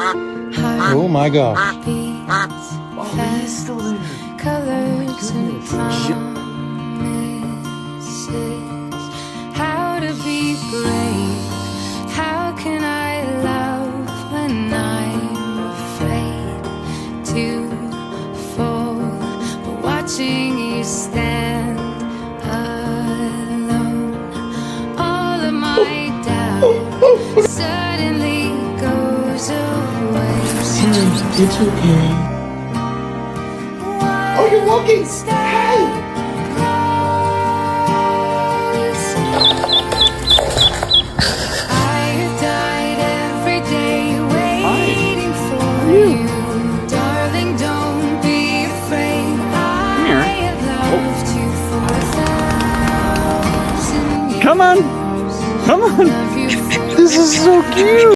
Oh my gosh. He's still there. Colors and promises. How to be brave? How can I love when I'm afraid to fall? But watching you stand alone, all of my doubt suddenly goes away. It's okay. Oh, you're walking. Hey. I have died every day waiting for you. Darling, don't be afraid. I have loved you for 1,000 years. Come on. Come on. Love you for This is so cute.